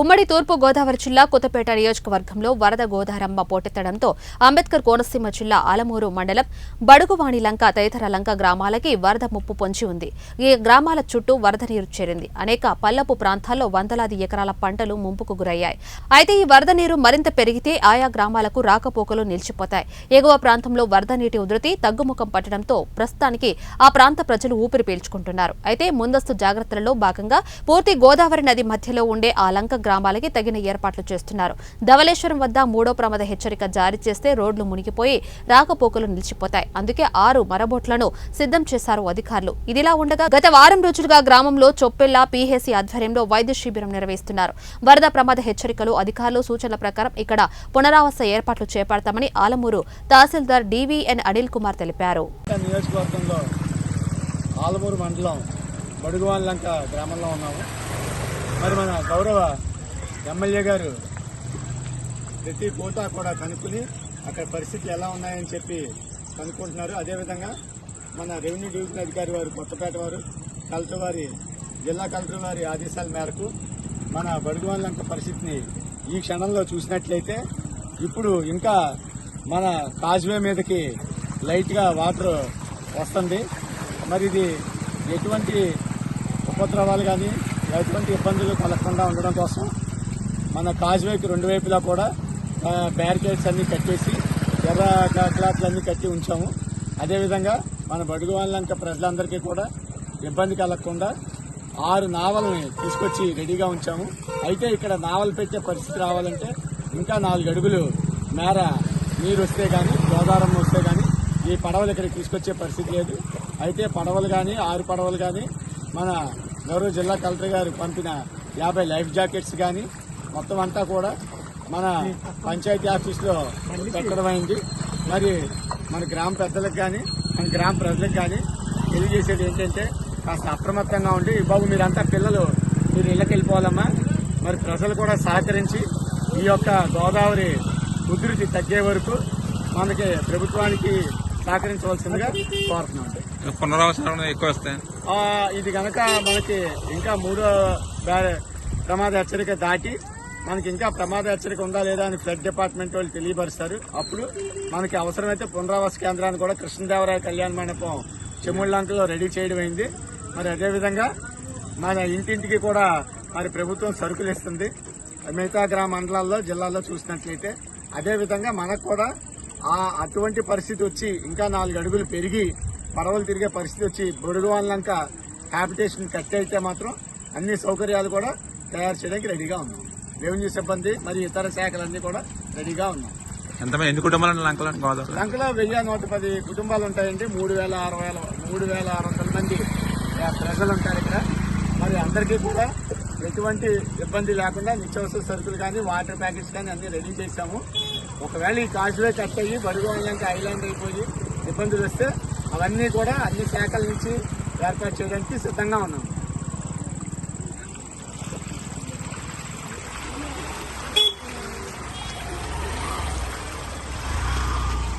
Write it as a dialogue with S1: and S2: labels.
S1: ఉమ్మడి తూర్పు గోదావరి జిల్లా కొత్తపేట నియోజకవర్గంలో వరద గోదారమ్మ పోటెత్తడంతో అంబేద్కర్ కోనసీమ జిల్లా ఆలమూరు మండలం బడుగువాణి లంక తదితర లంక గ్రామాలకి వరద ముప్పు పొంచి ఉంది. ఈ గ్రామాల చుట్టూ వరద నీరు చేరింది. అనేక పల్లపు ప్రాంతాల్లో వందలాది ఎకరాల పంటలు ముంపుకు గురయ్యాయి. అయితే ఈ వరద నీరు మరింత పెరిగితే ఆయా గ్రామాలకు రాకపోకలు నిలిచిపోతాయి. ఎగువ ప్రాంతంలో వరద నీటి ఉధృతి తగ్గుముఖం పట్టడంతో ప్రస్తుతానికి ఆ ప్రాంత ప్రజలు ఊపిరి పీల్చుకుంటున్నారు. అయితే ముందస్తు జాగ్రత్తలలో భాగంగా పూర్తి గోదావరి నది మధ్యలో ఉండే ఆ లంక గ్రామాలకి తగిన ఏర్పాట్లు చేస్తున్నారు. ధవళేశ్వరం వద్ద 3వ ప్రమాద హెచ్చరిక జారీ చేస్తే రోడ్లు మునిగిపోయి రాకపోకలు నిలిచిపోతాయి. అందుకే 6 మరబోట్లను సిద్ధం చేశారు అధికారులు. ఇదిలా ఉండగా గత వారం రోజులుగా గ్రామంలో చొప్పెల్ల పీహెసీ ఆధ్వర్యంలో వైద్య శిబిరం నిర్వహిస్తున్నారు. వరద ప్రమాద హెచ్చరికలు అధికారులు సూచనల ప్రకారం ఇక్కడ పునరావాస ఏర్పాట్లు చేపడతామని ఆలమూరు తహసీల్దార్ డివిఎన్ అనిల్ కుమార్ తెలిపారు.
S2: ఆలమూరు మండలం బడుగువాణి లంక గ్రామంలో ఉన్నాము. మరి మన గౌరవ ఎమ్మెల్యే గారు ప్రతి కోటా కూడా కనుక్కుని అక్కడ పరిస్థితులు ఎలా ఉన్నాయని చెప్పి కనుక్కుంటున్నారు. అదేవిధంగా మన రెవెన్యూ డివిజన్ అధికారి వారు కొత్తపేట వారు కలెక్టర్ వారి జిల్లా కలెక్టర్ వారి ఆదేశాల మేరకు మన బడుగువాణి లంక పరిస్థితిని ఈ క్షణంలో చూసినట్లయితే ఇప్పుడు ఇంకా మన కాజ్వే మీదకి లైట్గా వాటర్ వస్తుంది. మరి ఇది ఎటువంటి ఉపద్రవాలు కానీ ఎటువంటి ఇబ్బందులు కలగకుండా ఉండడం కోసం మన కాజ్వేకి 2 వైపులా కూడా బ్యారికేడ్స్ అన్ని కట్టేసి ఎర్ర క్లాత్లన్నీ కట్టి ఉంచాము. అదేవిధంగా మన బడుగువాణి లంక ప్రజలందరికీ కూడా ఇబ్బంది కలగకుండా 6 నావల్ని తీసుకొచ్చి రెడీగా ఉంచాము. అయితే ఇక్కడ నావలు పెట్టే పరిస్థితి రావాలంటే ఇంకా 4 అడుగులు మేర నీరు వస్తే కానీ గోదావరి వస్తే కానీ ఈ పడవలు ఇక్కడికి తీసుకొచ్చే పరిస్థితి లేదు. అయితే పడవలు కానీ 6 పడవలు కానీ మన గౌరవ జిల్లా కలెక్టర్ గారు పంపిన 50 లైఫ్ జాకెట్స్ కానీ మొత్తం అంతా కూడా మన పంచాయతీ ఆఫీస్లో పెట్టడం అయింది. మరి మన గ్రామ పెద్దలకు కానీ మన గ్రామ ప్రజలకు కానీ తెలియజేసేది ఏంటంటే కాస్త అప్రమత్తంగా ఉండి బాబు మీరంతా పిల్లలు మీరు ఇళ్ళకి వెళ్ళిపోవాలమ్మా. మరి ప్రజలు కూడా సహకరించి ఈ యొక్క గోదావరి ఉధృతి తగ్గే వరకు మనకి ప్రభుత్వానికి సహకరించవలసిందిగా కోరుతున్నాం.
S3: పునరావాసన ఎక్కువ వస్తాయి.
S2: ఇది కనుక మనకి ఇంకా 3వ ప్రమాద హెచ్చరిక దాటి మనకి ఇంకా ప్రమాద హెచ్చరిక ఉందా లేదా అని ఫ్లడ్ డిపార్ట్మెంట్ వాళ్ళు తెలియపరుస్తారు. అప్పుడు మనకి అవసరమైతే పునరావాస కేంద్రాన్ని కూడా కృష్ణదేవరాయ కళ్యాణ మండపం చెముళ్ళంకలో రెడీ చేయడం అయింది. మరి అదేవిధంగా మన ఇంటింటికి కూడా మరి ప్రభుత్వం సరుకులు ఇస్తుంది. మిగతా గ్రామ మండలాల్లో జిల్లాల్లో చూసినట్లయితే అదేవిధంగా మనకు కూడా అటువంటి పరిస్థితి వచ్చి ఇంకా 4 అడుగులు పెరిగి పడవలు తిరిగే పరిస్థితి వచ్చి బడుగువాణి లంక హ్యాబిటేషన్ కట్టి అయితే మాత్రం అన్ని సౌకర్యాలు కూడా తయారు చేయడానికి రెడీగా ఉన్నాం. రెవెన్యూ సిబ్బంది మరియు ఇతర శాఖలన్నీ కూడా రెడీగా ఉన్నాం.
S3: ఎన్ని కుటుంబాలు లంకలో
S2: 1110 కుటుంబాలు ఉంటాయండి. 3600 మంది ప్రజలు ఉంటారు ఇక్కడ. మరి అందరికీ కూడా ఎటువంటి ఇబ్బంది లేకుండా నిత్యావసర సరుకులు కానీ వాటర్ ప్యాకెట్స్ కానీ అన్ని రెడీ చేశాము. ఒకవేళ ఈ కాజ్వే కట్ అయ్యి బడుగువాణి లంక ఐలాండ్ అయిపోయి ఇబ్బందులు వస్తే అవన్నీ కూడా అన్ని శాఖల నుంచి ఏర్పాటు చేయడానికి సిద్ధంగా ఉన్నాము.